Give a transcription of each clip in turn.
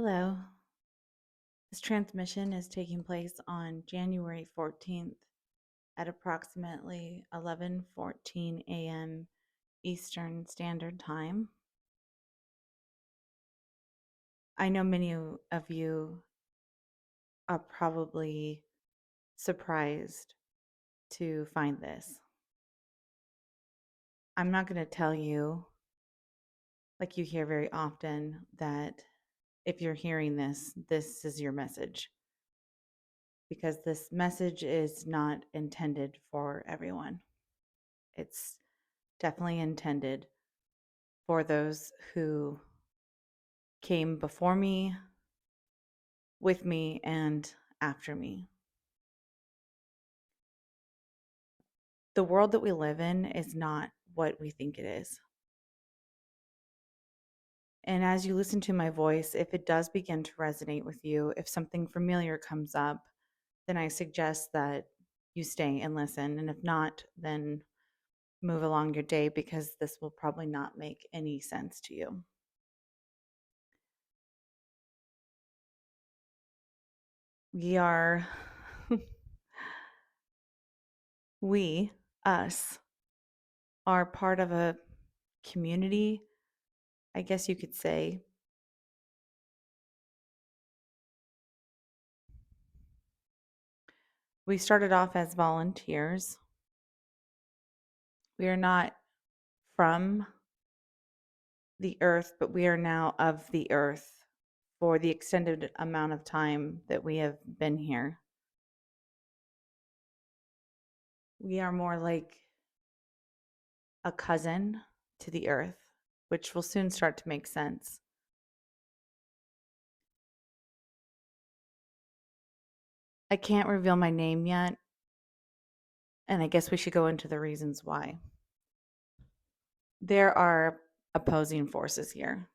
Hello. This transmission is taking place on January 14th at approximately 11:14 a.m. Eastern Standard Time. I know many of you are probably surprised to find this. I'm not going to tell you, like you hear very often, that if you're hearing this, this is your message, because this message is not intended for everyone. It's definitely intended for those who came before me, with me, and after me. The world that we live in is not what we think it is. And as you listen to my voice, if it does begin to resonate with you, if something familiar comes up, then I suggest that you stay and listen. And if not, then move along your day, because this will probably not make any sense to you. We are, we, us, are part of a community, I guess you could say. We started off as volunteers. We are not from the earth, but we are now of the earth for the extended amount of time that we have been here. We are more like a cousin to the earth, which will soon start to make sense. I can't reveal my name yet, and I guess we should go into the reasons why. There are opposing forces here.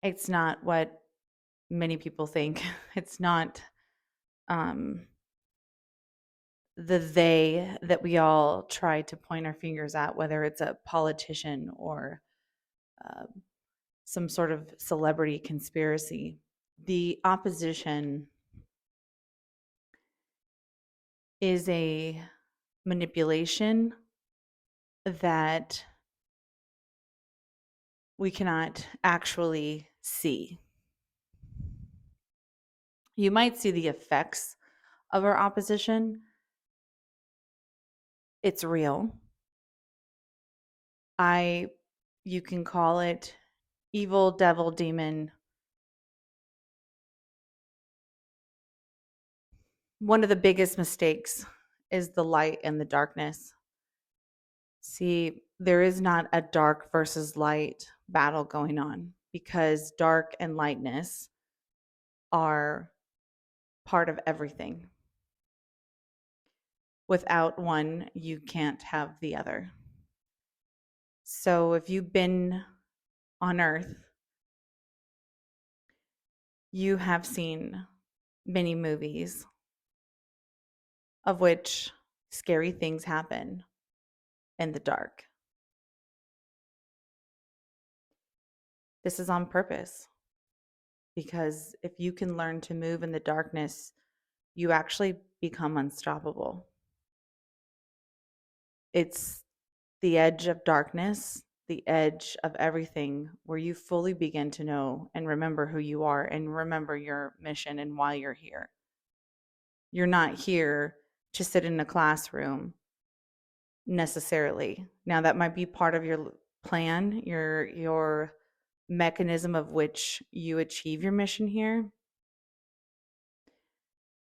It's not what many people think. It's not the they that we all try to point our fingers at, whether it's a politician or uh, some sort of celebrity conspiracy. The opposition is a manipulation that we cannot actually see. You might see the effects of our opposition. It's real. You can call it evil, devil, demon. One of the biggest mistakes is the light and the darkness. See, there is not a dark versus light battle going on, because dark and lightness are part of everything. Without one, you can't have the other. So if you've been on Earth, you have seen many movies of which scary things happen in the dark. This is on purpose, because if you can learn to move in the darkness, you actually become unstoppable. It's the edge of darkness, the edge of everything, where you fully begin to know and remember who you are and remember your mission and why you're here. You're not here to sit in a classroom necessarily. Now, that might be part of your plan, your mechanism of which you achieve your mission here.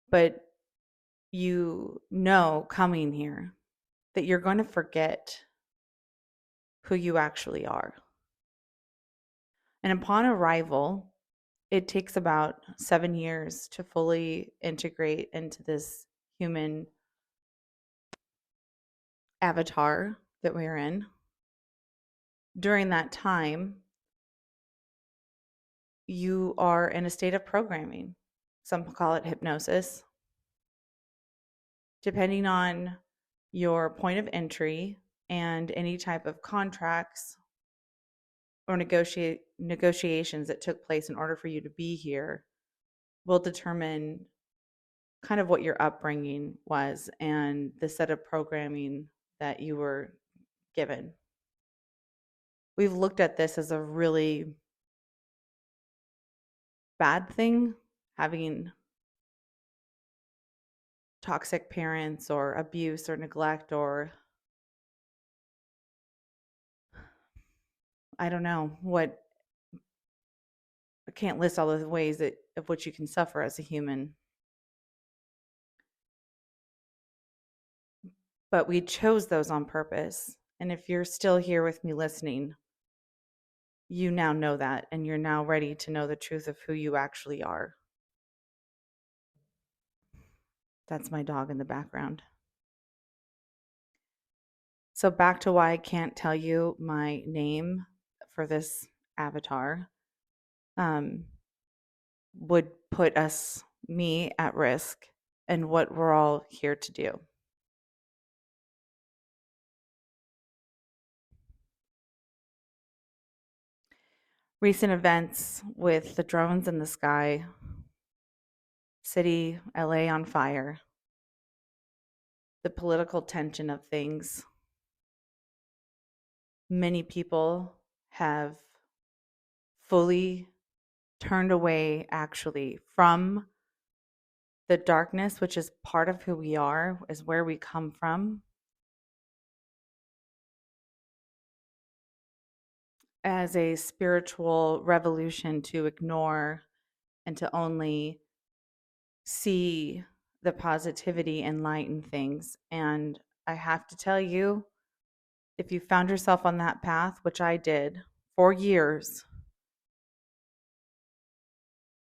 But you know, coming here, that you're going to forget who you actually are. And upon arrival, it takes about 7 years to fully integrate into this human avatar that we're in. During that time, you are in a state of programming. Some call it hypnosis. Depending on your point of entry and any type of contracts or negotiations that took place in order for you to be here will determine kind of what your upbringing was and the set of programming that you were given. We've looked at this as a really bad thing, having toxic parents or abuse or neglect, or I don't know what, I can't list all the ways that of which you can suffer as a human. But we chose those on purpose. And if you're still here with me listening, you now know that, and you're now ready to know the truth of who you actually are. That's my dog in the background. So, back to why I can't tell you my name for this avatar, um, would put me at risk, and what we're all here to do. Recent events with the drones in the sky, city, LA on fire, the political tension of things. Many people have fully turned away, actually, from the darkness, which is part of who we are, is where we come from, as a spiritual revolution to ignore and to only see the positivity and light in things. And I have to tell you, if you found yourself on that path, which I did for years,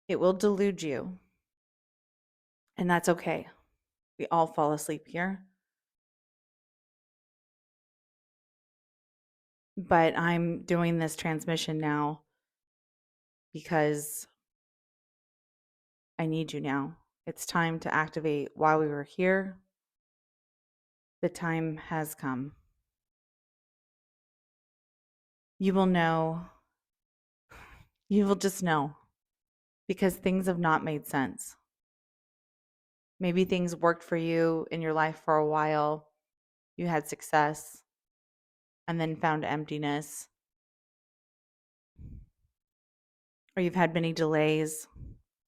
it will delude you. And that's okay. We all fall asleep here. But I'm doing this transmission now because I need you now. It's time to activate why we were here. The time has come. You will know. You will just know, because things have not made sense. Maybe things worked for you in your life for a while. You had success and then found emptiness. Or you've had many delays,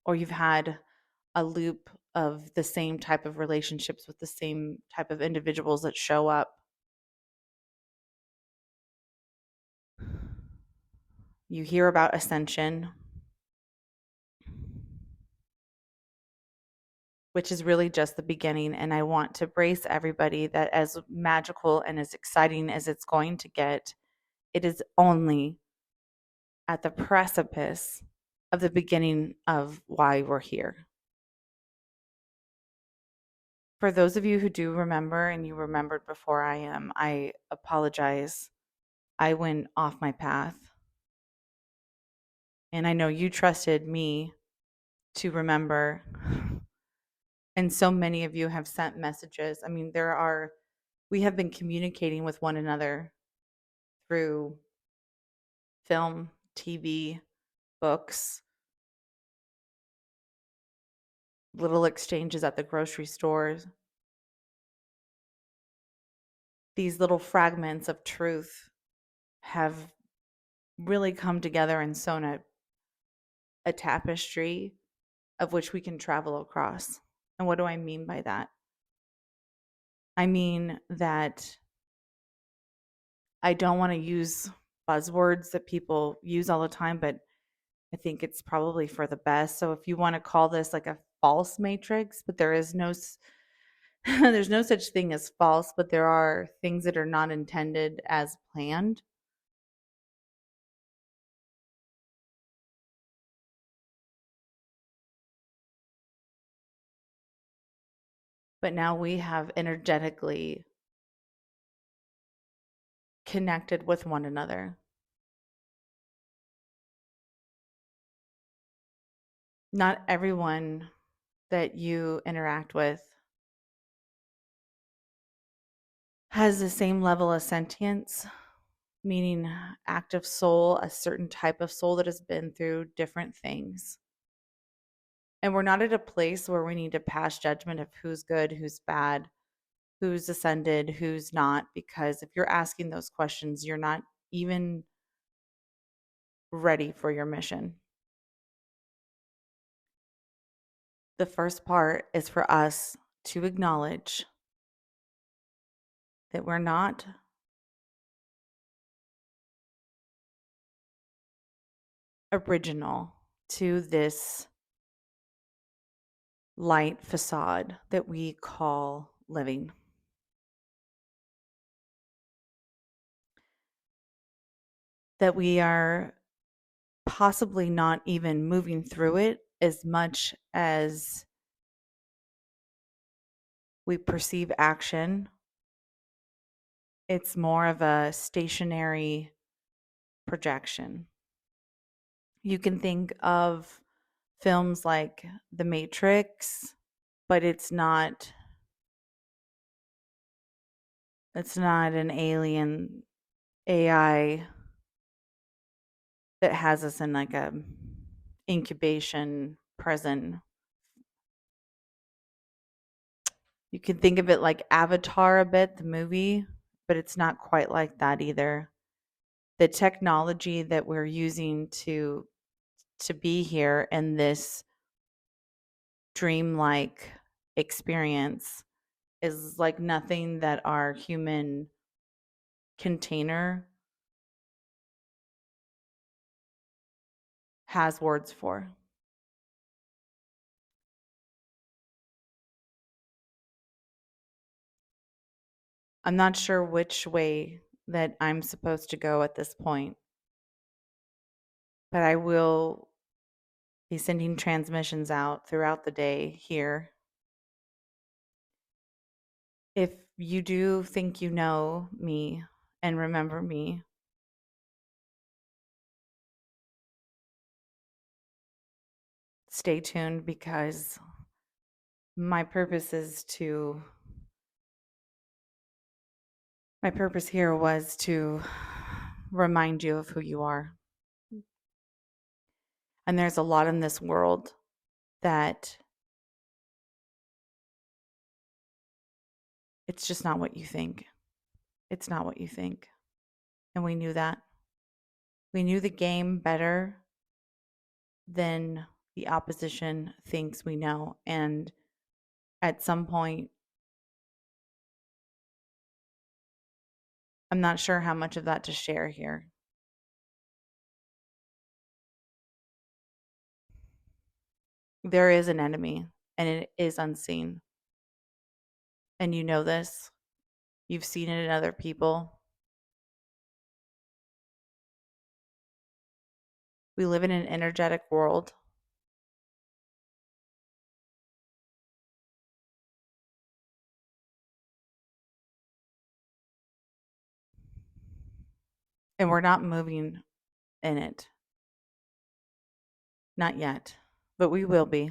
or you've had a loop of the same type of relationships with the same type of individuals that show up. You hear about ascension, which is really just the beginning. And I want to brace everybody that as magical and as exciting as it's going to get, it is only at the precipice of the beginning of why we're here. For those of you who do remember, and you remembered before I am, I apologize. I went off my path. And I know you trusted me to remember. And so many of you have sent messages. I mean, we have been communicating with one another through film, TV, books, little exchanges at the grocery stores. These little fragments of truth have really come together and sewn a tapestry of which we can travel across. And what do I mean by that? I mean that I don't want to use buzzwords that people use all the time, but I think it's probably for the best. So if you want to call this like a false matrix, but there is no there's no such thing as false, but there are things that are not intended as planned. But now we have energetically connected with one another. Not everyone that you interact with has the same level of sentience meaning active soul, a certain type of soul that has been through different things. And we're not at a place where we need to pass judgment of who's good, who's bad, who's ascended, who's not, because if you're asking those questions, you're not even ready for your mission. The first part is for us to acknowledge that we're not original to this light facade that we call living. That we are possibly not even moving through it as much as we perceive action. It's more of a stationary projection. You can think of films like The Matrix, but it's not an alien AI that has us in like a incubation prison. You can think of it like Avatar a bit, the movie, but it's not quite like that either. The technology that we're using to be here in this dreamlike experience is like nothing that our human container has words for. I'm not sure which way that I'm supposed to go at this point, but I will be sending transmissions out throughout the day here. If you do think you know me and remember me, stay tuned because my purpose here was to remind you of who you are. And there's a lot in this world that it's just not what you think. It's not what you think. And we knew that. We knew the game better than the opposition thinks we know. And at some point, I'm not sure how much of that to share here. There is an enemy, and it is unseen. And you know this. You've seen it in other people. We live in an energetic world. And we're not moving in it. Not yet, but we will be.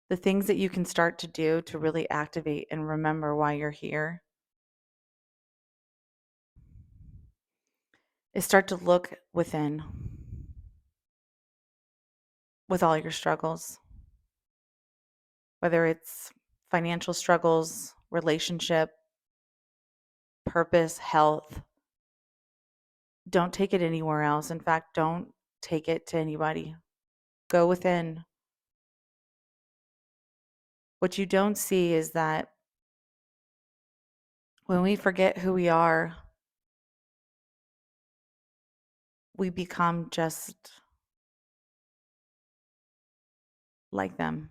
The things that you can start to do to really activate and remember why you're here is start to look within with all your struggles, whether it's financial struggles, relationship, purpose, health. Don't take it anywhere else. In fact, don't take it to anybody. Go within. What you don't see is that when we forget who we are, we become just like them.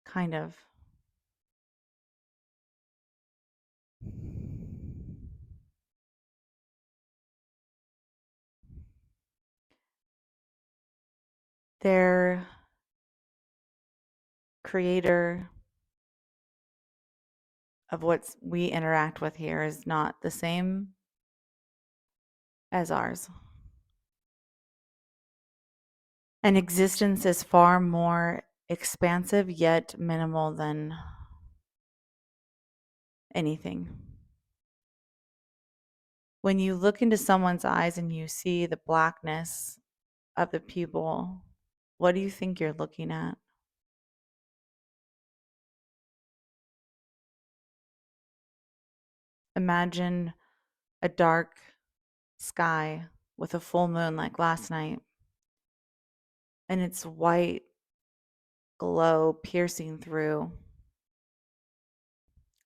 Kind of. Their creator of what we interact with here is not the same as ours. And existence is far more expansive yet minimal than anything. When you look into someone's eyes and you see the blackness of the pupil, what do you think you're looking at? Imagine a dark sky with a full moon like last night, and it's white glow piercing through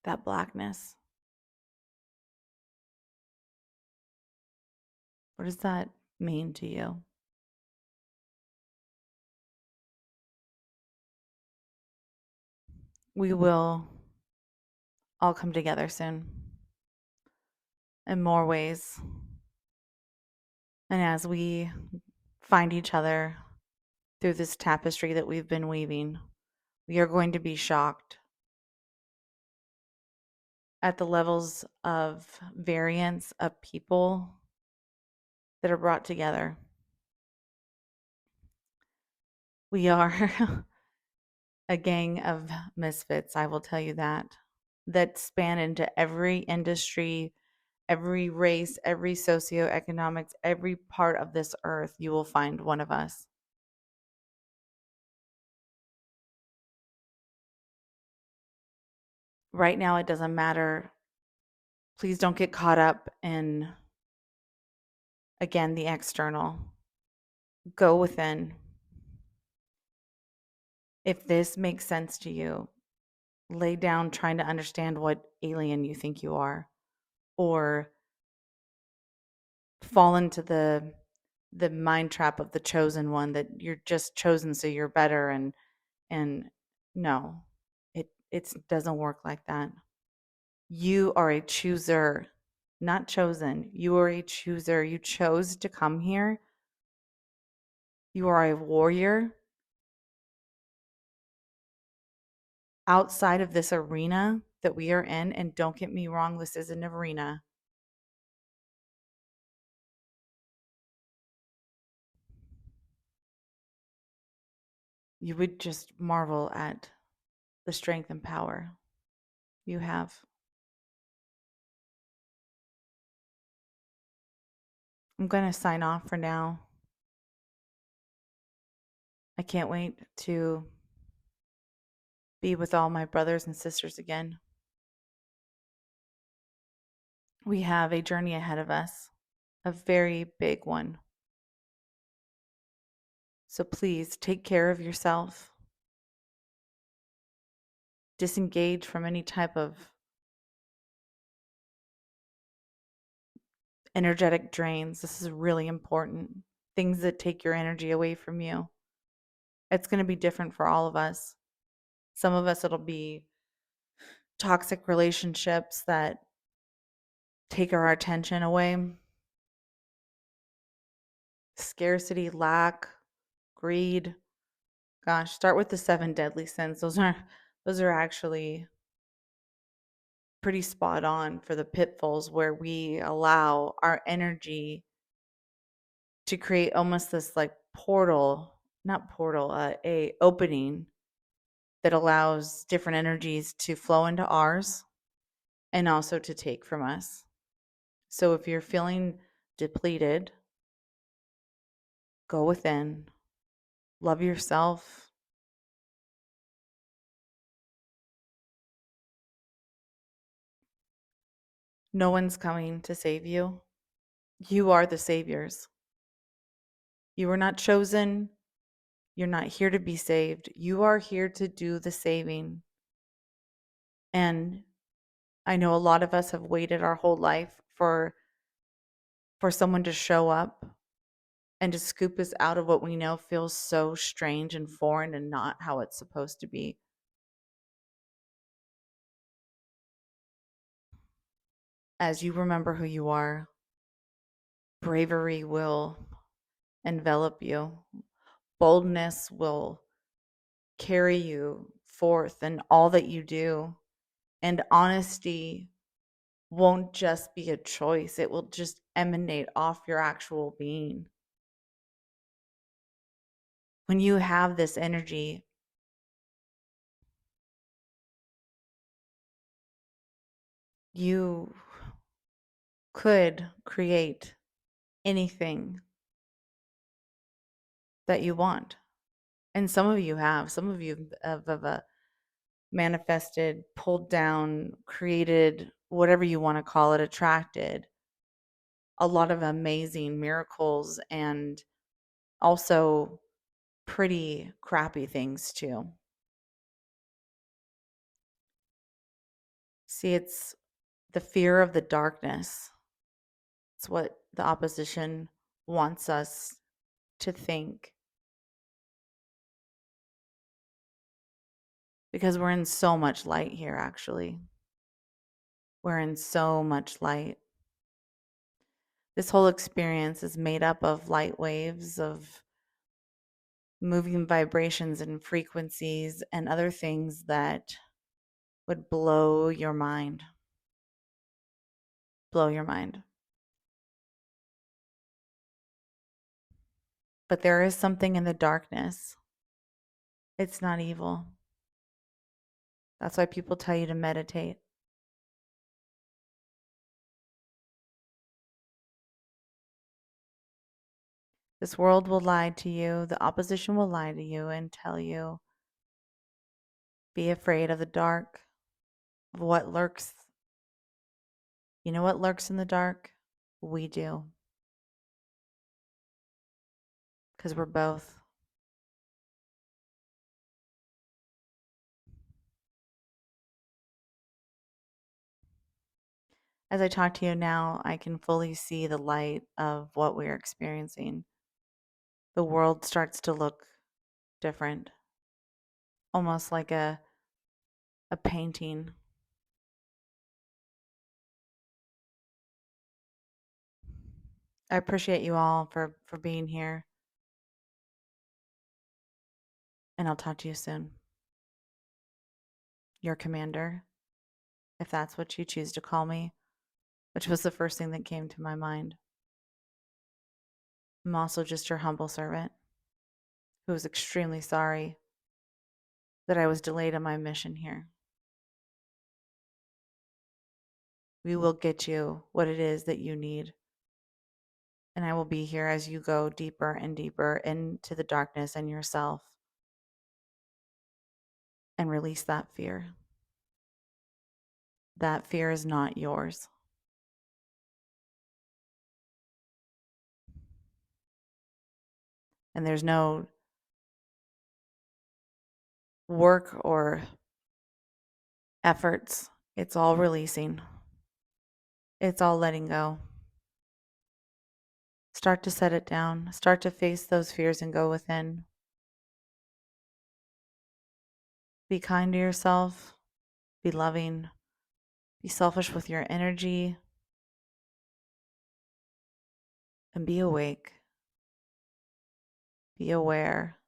that blackness. What does that mean to you? We will all come together soon in more ways. And as we find each other through this tapestry that we've been weaving, we are going to be shocked at the levels of variance of people that are brought together. We are a gang of misfits, I will tell you that span into every industry, every race, every socioeconomics, every part of this earth. You will find one of us. Right now, it doesn't matter. Please don't get caught up in, again, the external. Go within. If this makes sense to you, lay down trying to understand what alien you think you are, or fall into the mind trap of the chosen one, that you're just chosen so you're better. And no, it doesn't work like that. You are a chooser, not chosen. You are a chooser. You chose to come here. You are a warrior. Outside of this arena that we are in, and don't get me wrong, this is an arena. You would just marvel at the strength and power you have. I'm going to sign off for now. I can't wait to be with all my brothers and sisters again. We have a journey ahead of us, a very big one. So please take care of yourself. Disengage from any type of energetic drains. This is really important. Things that take your energy away from you. It's going to be different for all of us. Some of us, it'll be toxic relationships that take our attention away. Scarcity, lack, greed. Gosh, start with the 7 deadly sins. Those are actually pretty spot on for the pitfalls where we allow our energy to create almost this like portal, not portal, a opening that allows different energies to flow into ours and also to take from us. So if you're feeling depleted, go within, love yourself. No one's coming to save you. You are the saviors. You were not chosen. You're not here to be saved. You are here to do the saving. And I know a lot of us have waited our whole life for someone to show up and to scoop us out of what we know feels so strange and foreign and not how it's supposed to be. As you remember who you are, bravery will envelop you. Boldness will carry you forth in all that you do. And honesty won't just be a choice, it will just emanate off your actual being. When you have this energy, you could create anything that you want. And some of you have. Some of you have manifested, pulled down, created, whatever you want to call it, attracted a lot of amazing miracles and also pretty crappy things too. See, it's the fear of the darkness. It's what the opposition wants us to think because we're in so much light here, actually. We're in so much light. This whole experience is made up of light waves, of moving vibrations and frequencies and other things that would blow your mind. Blow your mind. But there is something in the darkness. It's not evil. That's why people tell you to meditate. This world will lie to you. The opposition will lie to you and tell you, be afraid of the dark, of what lurks. You know what lurks in the dark? We do. Because we're both. As I talk to you now, I can fully see the light of what we're experiencing. The world starts to look different, almost like a painting. I appreciate you all for being here, and I'll talk to you soon. Your commander, if that's what you choose to call me, which was the first thing that came to my mind. I'm also just your humble servant who is extremely sorry that I was delayed on my mission here. We will get you what it is that you need. And I will be here as you go deeper and deeper into the darkness and yourself and release that fear. That fear is not yours. And there's no work or efforts. It's all releasing. It's all letting go. Start to set it down. Start to face those fears and go within. Be kind to yourself. Be loving. Be selfish with your energy. And be awake. Be aware.